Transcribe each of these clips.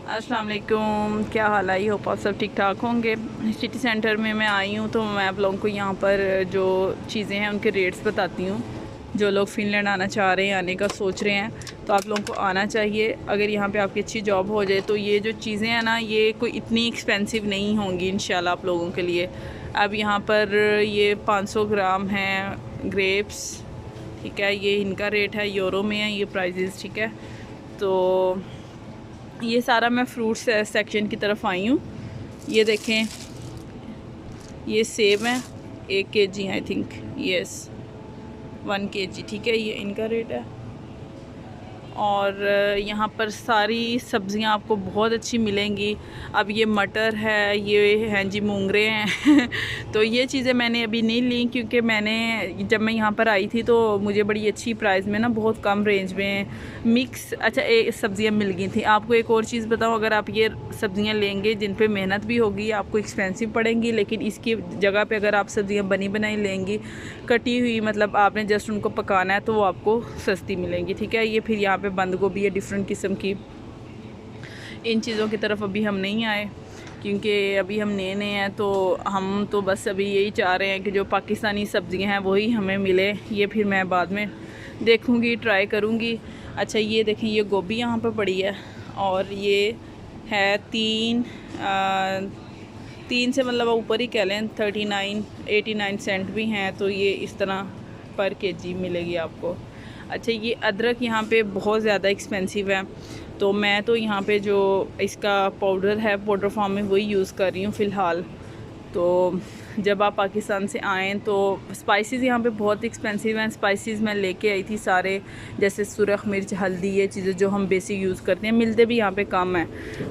अस्सलाम वालेकुम, क्या हाल है? होप आप सब ठीक ठाक होंगे। सिटी सेंटर में मैं आई हूँ तो मैं आप लोगों को यहाँ पर जो चीज़ें हैं उनके रेट्स बताती हूँ। जो लोग फ़िनलैंड आना चाह रहे हैं, आने का सोच रहे हैं, तो आप लोगों को आना चाहिए। अगर यहाँ पे आपकी अच्छी जॉब हो जाए तो ये जो चीज़ें हैं ना, ये कोई इतनी एक्सपेंसिव नहीं होंगी इंशाल्लाह आप लोगों के लिए। अब यहाँ पर ये 500 ग्राम हैं ग्रेप्स, ठीक है। ये इनका रेट है, यूरो में है ये प्राइजेस, ठीक है। तो ये सारा मैं फ्रूट्स सेक्शन की तरफ आई हूँ। ये देखें, ये सेब हैं 1 kg I think, yes 1 kg, ठीक है। ये इनका रेट है। और यहाँ पर सारी सब्ज़ियाँ आपको बहुत अच्छी मिलेंगी। अब ये मटर है, ये हैं जी मूंगरे हैं तो ये चीज़ें मैंने अभी नहीं ली क्योंकि मैंने जब मैं यहाँ पर आई थी तो मुझे बड़ी अच्छी प्राइस में ना, बहुत कम रेंज में मिक्स सब्ज़ियाँ मिल गई थी। आपको एक और चीज़ बताऊँ, अगर आप ये सब्ज़ियाँ लेंगे जिन पे मेहनत भी होगी, आपको एक्सपेंसिव पड़ेंगी, लेकिन इसकी जगह पे अगर आप सब्ज़ियाँ बनी बनाई लेंगी, कटी हुई, मतलब आपने जस्ट उनको पकाना है, तो वो आपको सस्ती मिलेंगी, ठीक है। ये फिर यहाँ पे बंद गोभी है डिफरेंट किस्म की। इन चीज़ों की तरफ अभी हम नहीं आए क्योंकि अभी हम नए नए हैं, तो हम तो बस अभी यही चाह रहे हैं कि जो पाकिस्तानी सब्ज़ियां हैं वही हमें मिले। ये फिर मैं बाद में देखूँगी, ट्राई करूँगी। अच्छा, ये देखें, ये गोभी यहाँ पर पड़ी है और ये है 3 से मतलब ऊपर ही कह लें, 89 सेंट भी हैं। तो ये इस तरह पर केजी मिलेगी आपको। अच्छा, ये अदरक यहाँ पे बहुत ज़्यादा एक्सपेंसिव है, तो मैं तो यहाँ पे जो इसका पाउडर है, पाउडर फॉर्म में वही यूज़ कर रही हूँ फ़िलहाल। तो जब आप पाकिस्तान से आएँ तो स्पाइसेस यहाँ पे बहुत एक्सपेंसिव हैं। स्पाइसेस मैं लेके आई थी सारे, जैसे सुरख मिर्च, हल्दी, ये चीज़ें जो हम बेसिक यूज़ करते हैं। मिलते भी यहाँ पे कम हैं,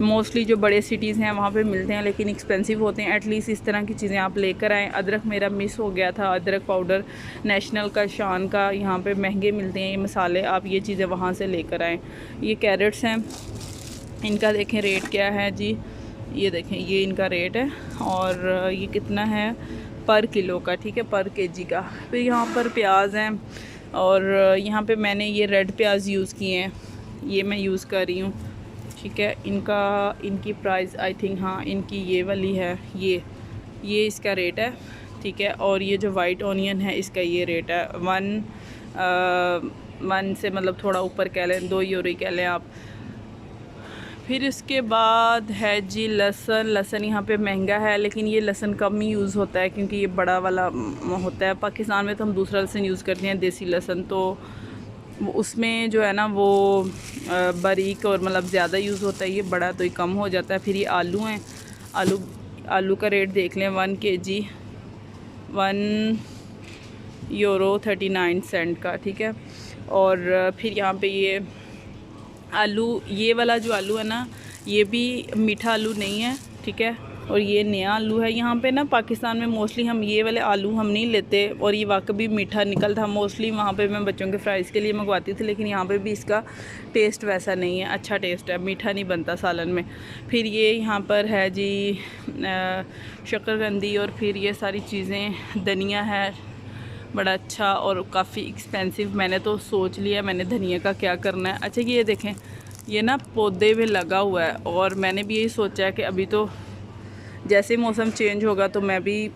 मोस्टली जो बड़े सिटीज़ हैं वहाँ पे मिलते हैं, लेकिन एक्सपेंसिव होते हैं। एटलीस्ट इस तरह की चीज़ें आप लेकर आएँ। अदरक मेरा मिस हो गया था, अदरक पाउडर नेशनल का, शान का, यहाँ पर महंगे मिलते हैं ये मसाले, आप ये चीज़ें वहाँ से लेकर आएँ। ये कैरेट्स हैं, इनका देखें रेट क्या है जी। ये देखें, ये इनका रेट है और ये कितना है पर किलो का, ठीक है, पर केजी का। फिर यहाँ पर प्याज हैं और यहाँ पे मैंने ये रेड प्याज यूज़ किए हैं, ये मैं यूज़ कर रही हूँ, ठीक है। इनकी प्राइस आई थिंक, हाँ, इनकी ये वाली है, ये इसका रेट है, ठीक है। और ये जो वाइट ऑनियन है, इसका ये रेट है 1 से मतलब थोड़ा ऊपर कह लें, 2 यूरो कह लें आप। फिर इसके बाद है जी लहसुन यहाँ पे महंगा है, लेकिन ये लहसुन कम ही यूज़ होता है क्योंकि ये बड़ा वाला होता है। पाकिस्तान में तो हम दूसरा लहसुन यूज़ करते हैं, देसी लहसुन, तो उसमें जो है ना वो बारीक और मतलब ज़्यादा यूज़ होता है। ये बड़ा तो ये कम हो जाता है। फिर ये आलू हैं, आलू का रेट देख लें, 1 kg 1 यूरो 39 सेंट का, ठीक है। और फिर यहाँ पे ये आलू, ये वाला जो आलू है ना, ये भी मीठा आलू नहीं है, ठीक है। और ये नया आलू है। यहाँ पे ना पाकिस्तान में मोस्टली हम ये वाले आलू हम नहीं लेते, और ये वाकई मीठा निकलता। मोस्टली वहाँ पे मैं बच्चों के फ्राइज़ के लिए मंगवाती थी, लेकिन यहाँ पे भी इसका टेस्ट वैसा नहीं है, अच्छा टेस्ट है, मीठा नहीं बनता सालन में। फिर ये यहाँ पर है जी शकरकंदी, और फिर ये सारी चीज़ें, धनिया है, बड़ा अच्छा और काफ़ी एक्सपेंसिव। मैंने तो सोच लिया मैंने धनिया का क्या करना है। अच्छा, ये देखें, ये ना पौधे में लगा हुआ है, और मैंने भी यही सोचा है कि अभी तो जैसे मौसम चेंज होगा तो मैं भी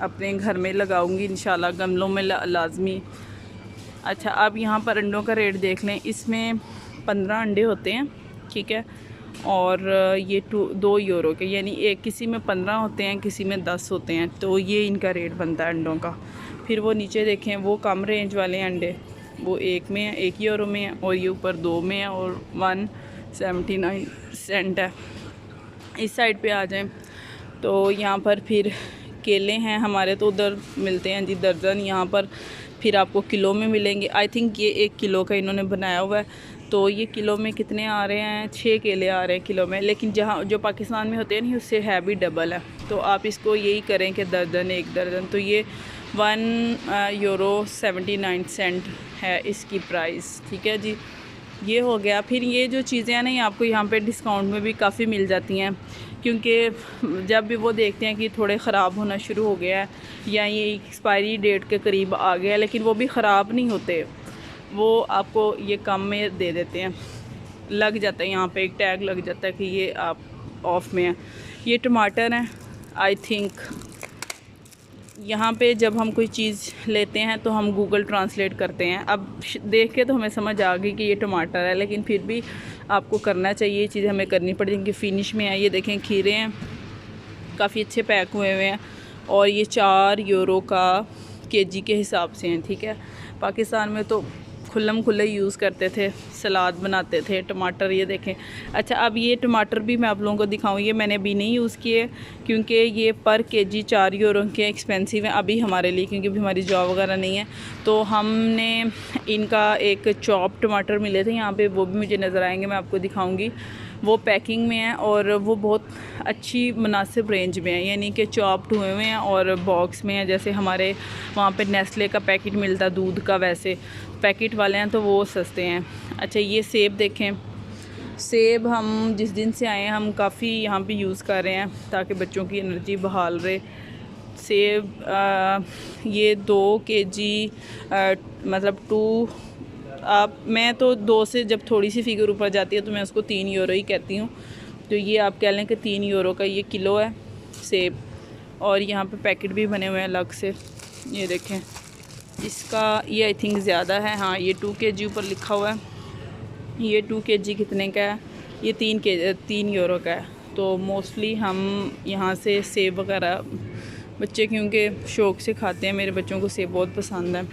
अपने घर में लगाऊंगी इंशाल्लाह, गमलों में लाजमी। अच्छा, अब यहाँ पर अंडों का रेट देख लें। इसमें 15 अंडे होते हैं, ठीक है। और ये 2 यूरो के, यानी एक किसी में 15 होते हैं, किसी में 10 होते हैं, तो ये इनका रेट बनता है अंडों का। फिर वो नीचे देखें, वो कम रेंज वाले अंडे, वो 1 में है, 1 यूरो में है, और ये ऊपर 2 में है, और 1.79 सेंट है। इस साइड पे आ जाएं तो यहाँ पर फिर केले हैं हमारे, तो उधर मिलते हैं जी दर्जन, यहाँ पर फिर आपको किलो में मिलेंगे। आई थिंक ये 1 किलो का इन्होंने बनाया हुआ है, तो ये किलो में कितने आ रहे हैं, 6 केले आ रहे हैं किलो में। लेकिन जहाँ जो पाकिस्तान में होते हैं नहीं, उससे है भी डबल है, तो आप इसको यही करें कि दर्जन, 1 दर्जन। तो ये 1 यूरो 79 सेंट है इसकी प्राइस, ठीक है जी। ये हो गया। फिर ये जो चीज़ें हैं ना, आपको यहाँ पे डिस्काउंट में भी काफ़ी मिल जाती हैं, क्योंकि जब भी वो देखते हैं कि थोड़े ख़राब होना शुरू हो गया है या ये एक्सपायरी डेट के करीब आ गया, लेकिन वो भी ख़राब नहीं होते, वो आपको ये कम में दे देते हैं। लग जाता है, यहाँ पे एक टैग लग जाता है कि ये आप ऑफ में है। ये टमाटर हैं, आई थिंक यहाँ पे जब हम कोई चीज़ लेते हैं तो हम गूगल ट्रांसलेट करते हैं। अब देख के तो हमें समझ आ गई कि ये टमाटर है, लेकिन फिर भी आपको करना चाहिए, ये चीज़ें हमें करनी पड़ेगी। फिनिश में है, ये देखें खीरे हैं, काफ़ी अच्छे पैक हुए हुए हैं और ये 4 यूरो का केजी के हिसाब से हैं, ठीक है। पाकिस्तान में तो खुल्लम खुल्ले यूज़ करते थे, सलाद बनाते थे। टमाटर ये देखें। अच्छा, अब ये टमाटर भी मैं आप लोगों को दिखाऊँ, ये मैंने अभी नहीं यूज़ किए क्योंकि ये पर केजी 4 यूरो के एक्सपेंसिव हैं अभी हमारे लिए, क्योंकि अभी हमारी जॉब वगैरह नहीं है। तो हमने इनका एक चॉप टमाटर मिले थे यहाँ पे, वो भी मुझे नज़र आएंगे, मैं आपको दिखाऊँगी। वो पैकिंग में है और वो बहुत अच्छी मुनासिब रेंज में है, यानी कि चॉप्ड हुए हुए हैं और बॉक्स में है। जैसे हमारे वहाँ पे नेस्ले का पैकेट मिलता है दूध का, वैसे पैकेट वाले हैं तो वो सस्ते हैं। अच्छा, ये सेब देखें। सेब हम जिस दिन से आए हैं हम काफ़ी यहाँ पे यूज़ कर रहे हैं ताकि बच्चों की एनर्जी बहाल रहे। सेब ये 2 केजी मतलब 2 मैं तो 2 से जब थोड़ी सी फिगर ऊपर जाती है तो मैं उसको 3 यूरो ही कहती हूँ। तो ये आप कह लें कि 3 यूरो का ये किलो है सेब। और यहाँ पे पैकेट भी बने हुए हैं अलग से, ये देखें। इसका ये आई थिंक ज़्यादा है, हाँ ये 2 केजी ऊपर लिखा हुआ है। ये 2 केजी कितने का है? ये 3 यूरो का है। तो मोस्टली हम यहाँ से सेब वगैरह, बच्चे क्योंकि शौक़ से खाते हैं, मेरे बच्चों को सेब बहुत पसंद है।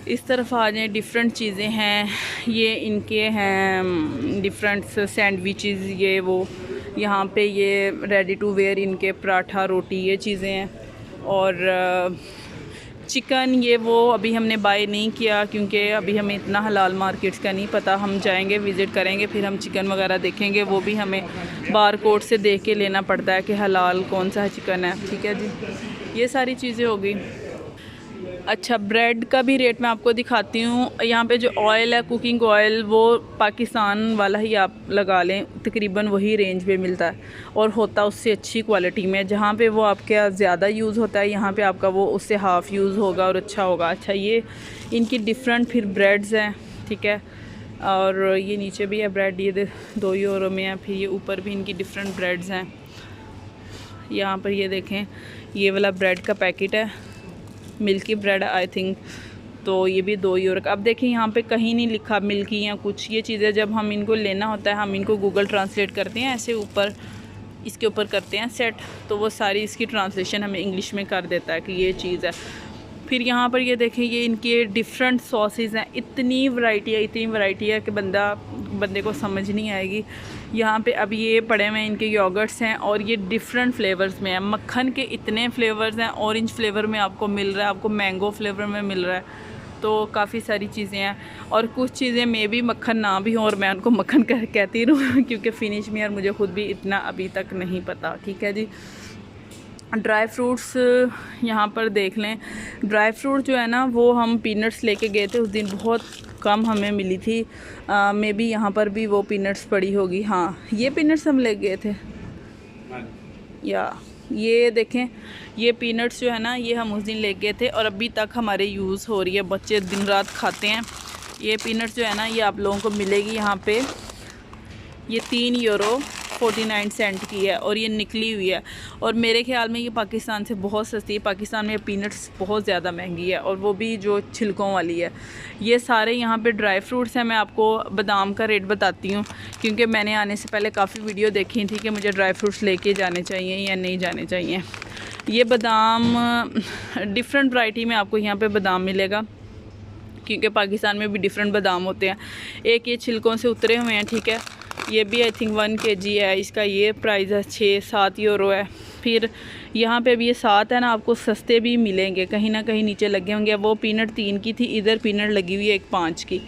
इस तरफ आ जाएँ, डिफरेंट चीज़ें हैं। ये इनके हैं डिफरेंट सैंडविचेस, ये वो यहाँ पे ये रेडी टू वेयर इनके पराठा रोटी ये चीज़ें हैं। और चिकन ये वो अभी हमने बाय नहीं किया क्योंकि अभी हमें इतना हलाल मार्केट्स का नहीं पता। हम जाएंगे, विज़िट करेंगे, फिर हम चिकन वगैरह देखेंगे। वो भी हमें बार कोड से देख के लेना पड़ता है कि हलाल कौन सा चिकन है, ठीक है जी। ये सारी चीज़ें हो गई। अच्छा, ब्रेड का भी रेट मैं आपको दिखाती हूँ। यहाँ पे जो ऑयल है, कुकिंग ऑयल, वो पाकिस्तान वाला ही आप लगा लें, तकरीबन वही रेंज पे मिलता है और होता उससे अच्छी क्वालिटी में। जहाँ पे वो आपके ज़्यादा यूज़ होता है, यहाँ पे आपका वो उससे हाफ़ यूज़ होगा और अच्छा होगा। अच्छा, ये इनकी डिफरेंट फिर ब्रेड्स हैं, ठीक है। और ये नीचे भी है ब्रेड, ये 2 यूरो में है। फिर ये ऊपर भी इनकी डिफरेंट ब्रेड्स हैं। यहाँ पर ये देखें, ये वाला ब्रेड का पैकेट है, मिल्की ब्रेड आई थिंक, तो ये भी 2 यूरो का। अब देखिए यहाँ पे कहीं नहीं लिखा मिल्की या कुछ। ये चीज़ें जब हम इनको लेना होता है, हम इनको गूगल ट्रांसलेट करते हैं, ऐसे ऊपर इसके ऊपर करते हैं सेट, तो वो सारी इसकी ट्रांसलेशन हमें इंग्लिश में कर देता है कि ये चीज़ है। फिर यहाँ पर ये देखें, ये इनके डिफरेंट सॉसेस हैं। इतनी वैरायटी है कि बंदे को समझ नहीं आएगी। यहाँ पे अब ये पड़े हुए इनके योगर्ट्स हैं और ये डिफरेंट फ्लेवर्स में है। मक्खन के इतने फ्लेवर्स हैं, ऑरेंज फ्लेवर में आपको मिल रहा है, आपको मैंगो फ्लेवर में मिल रहा है, तो काफ़ी सारी चीज़ें हैं। और कुछ चीज़ें मे भी मक्खन ना भी हों और मैं उनको मक्खन कहती रहूँ क्योंकि फिनिश में, और मुझे ख़ुद भी इतना अभी तक नहीं पता, ठीक है जी। ड्राई फ्रूट्स यहाँ पर देख लें। ड्राई फ्रूट जो है ना, वो हम पीनट्स लेके गए थे उस दिन, बहुत कम हमें मिली थी। मे बी यहाँ पर भी वो पीनट्स पड़ी होगी। हाँ, ये पीनट्स हम ले गए थे, या ये देखें, ये पीनट्स जो है ना, ये हम उस दिन ले गए थे और अभी तक हमारे यूज़ हो रही है, बच्चे दिन रात खाते हैं। ये पीनट्स जो है ना, ये आप लोगों को मिलेगी यहाँ पे, ये 3 यूरो 49 सेंट की है और ये निकली हुई है। और मेरे ख्याल में ये पाकिस्तान से बहुत सस्ती है। पाकिस्तान में पीनट्स बहुत ज़्यादा महंगी है, और वो भी जो छिलकों वाली है। ये सारे यहाँ पे ड्राई फ्रूट्स हैं। मैं आपको बादाम का रेट बताती हूँ क्योंकि मैंने आने से पहले काफ़ी वीडियो देखी थी कि मुझे ड्राई फ्रूट्स लेके जाने चाहिए या नहीं जाने चाहिए। ये बादाम डिफरेंट वैरायटी में आपको यहाँ पर बादाम मिलेगा क्योंकि पाकिस्तान में भी डिफरेंट बादाम होते हैं। एक ये छिलकों से उतरे हुए हैं, ठीक है। ये भी आई थिंक 1 केजी है। इसका ये प्राइस है 6-7 यूरो है। फिर यहाँ पे भी ये 7 है ना, आपको सस्ते भी मिलेंगे, कहीं ना कहीं नीचे लगे होंगे। वो पीनट 3 की थी, इधर पीनट लगी हुई है एक 5 की,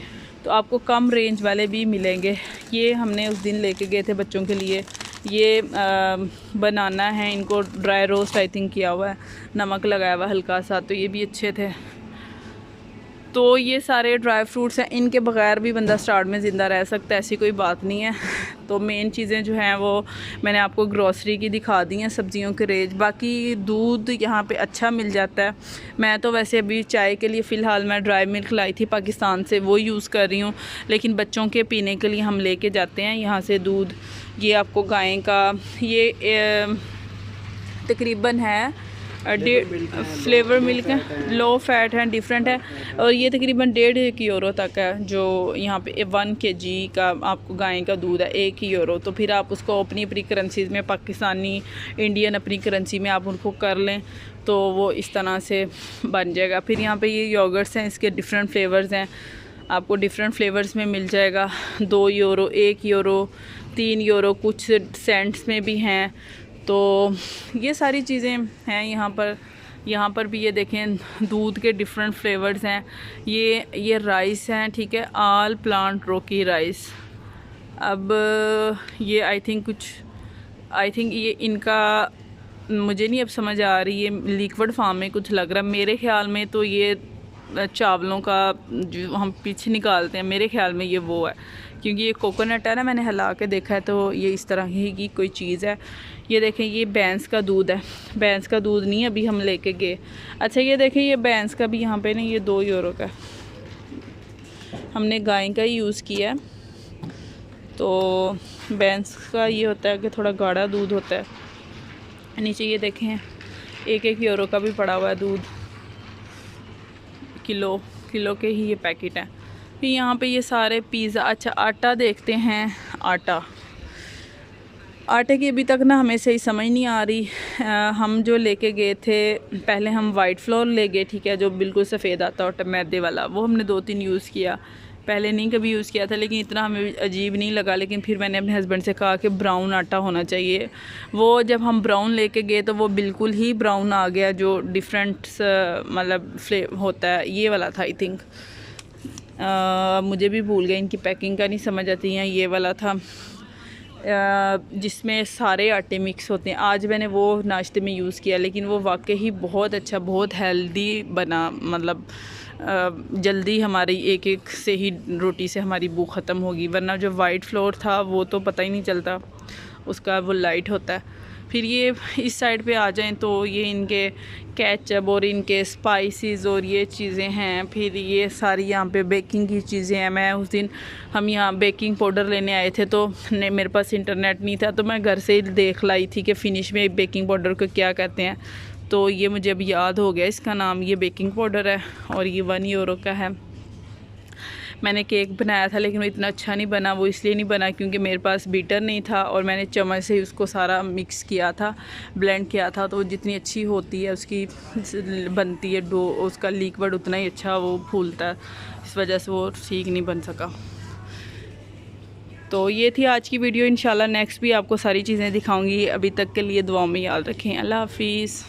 तो आपको कम रेंज वाले भी मिलेंगे। ये हमने उस दिन लेके गए थे बच्चों के लिए। ये बनाना है, इनको ड्राई रोस्ट आई थिंक किया हुआ है, नमक लगाया हुआ हल्का सा, तो ये भी अच्छे थे। तो ये सारे ड्राई फ्रूट्स हैं, इनके बगैर भी बंदा स्टार्ट में ज़िंदा रह सकता है, ऐसी कोई बात नहीं है। तो मेन चीज़ें जो हैं वो मैंने आपको ग्रॉसरी की दिखा दी हैं, सब्जियों के रेट। बाकी दूध यहाँ पे अच्छा मिल जाता है। मैं तो वैसे अभी चाय के लिए फ़िलहाल मैं ड्राई मिल्क लाई थी पाकिस्तान से, वो यूज़ कर रही हूँ, लेकिन बच्चों के पीने के लिए हम लेके जाते हैं यहाँ से दूध। ये आपको गाय का ये तकरीबन है फ्लेवर मिल्क है, लो फैट है, डिफरेंट है, और ये तकरीबन 1.5 यूरो तक है जो यहाँ पे 1 kg का आपको गाय का दूध है 1 यूरो। तो फिर आप उसको अपनी अपनी करेंसीज़ में, पाकिस्तानी, इंडियन अपनी करेंसी में आप उनको कर लें तो वो इस तरह से बन जाएगा। फिर यहाँ पे ये योगर्ट्स हैं, इसके डिफरेंट फ्लेवर्स हैं, आपको डिफरेंट फ्लेवर्स में मिल जाएगा। 2 यूरो, 1 यूरो, 3 यूरो, कुछ सेंट्स में भी हैं। तो ये सारी चीज़ें हैं यहाँ पर। यहाँ पर भी ये देखें दूध के डिफरेंट फ्लेवर्स हैं। ये राइस हैं, ठीक है, ऑल प्लांट रोकी राइस। अब ये आई थिंक ये इनका मुझे नहीं अब समझ आ रही है, लिक्विड फार्म में कुछ लग रहा है। मेरे ख्याल में तो ये चावलों का जो हम पीछे निकालते हैं, मेरे ख्याल में ये वो है, क्योंकि ये कोकोनट है ना, मैंने हिला के देखा है तो ये इस तरह ही की कोई चीज़ है। ये देखें ये भैंस का दूध है, भैंस का दूध नहीं अभी हम लेके गए। अच्छा ये देखें ये भैंस का भी यहाँ पे ना ये 2 यूरो का, हमने गाय का ही यूज़ किया है। तो भैंस का ये होता है कि थोड़ा गाढ़ा दूध होता है। नीचे ये देखें 1 यूरो का भी पड़ा हुआ है दूध, किलो के ही ये पैकेट हैं। फिर यहाँ पे ये सारे पिज़्ज़ा। अच्छा आटा देखते हैं, आटे की अभी तक ना हमें सही समझ नहीं आ रही। हम जो लेके गए थे पहले हम वाइट फ्लोर ले गए, ठीक है, जो बिल्कुल सफ़ेद आता है मैदे वाला, वो हमने 2-3 यूज़ किया, पहले नहीं कभी यूज़ किया था, लेकिन इतना हमें अजीब नहीं लगा। लेकिन फिर मैंने अपने हस्बैंड से कहा कि ब्राउन आटा होना चाहिए। वो जब हम ब्राउन लेके गए तो वो बिल्कुल ही ब्राउन आ गया, जो डिफरेंट मतलब होता है, ये वाला था आई थिंक। मुझे भी भूल गए, इनकी पैकिंग का नहीं समझ आती है। ये वाला था जिसमें सारे आटे मिक्स होते हैं। आज मैंने वो नाश्ते में यूज़ किया, लेकिन वो वाकई ही बहुत अच्छा, बहुत हेल्दी बना। मतलब जल्दी हमारी एक से ही रोटी से हमारी भूख ख़त्म होगी, वरना जो वाइट फ्लोर था वो तो पता ही नहीं चलता उसका, वो लाइट होता है। फिर ये इस साइड पे आ जाएं तो ये इनके केचप और इनके स्पाइसेस और ये चीज़ें हैं। फिर ये सारी यहाँ पे बेकिंग की चीज़ें हैं। मैं उस दिन हम यहाँ बेकिंग पाउडर लेने आए थे तो मेरे पास इंटरनेट नहीं था, तो मैं घर से ही देख लाई थी कि फ़िनिश में बेकिंग पाउडर को क्या कहते हैं। तो ये मुझे अब याद हो गया इसका नाम, ये बेकिंग पाउडर है और ये 1 यूरो का है। मैंने केक बनाया था लेकिन वो इतना अच्छा नहीं बना। वो इसलिए नहीं बना क्योंकि मेरे पास बीटर नहीं था और मैंने चम्मच से ही उसको सारा मिक्स किया था, ब्लेंड किया था। तो जितनी अच्छी होती है उसकी बनती है डो, उसका लिक्विड उतना ही अच्छा वो फूलता है, इस वजह से वो ठीक नहीं बन सका। तो ये थी आज की वीडियो। इंशाल्लाह नेक्स्ट भी आपको सारी चीज़ें दिखाऊंगी। अभी तक के लिए दुआओं में याद रखें। अल्लाह हाफिज़।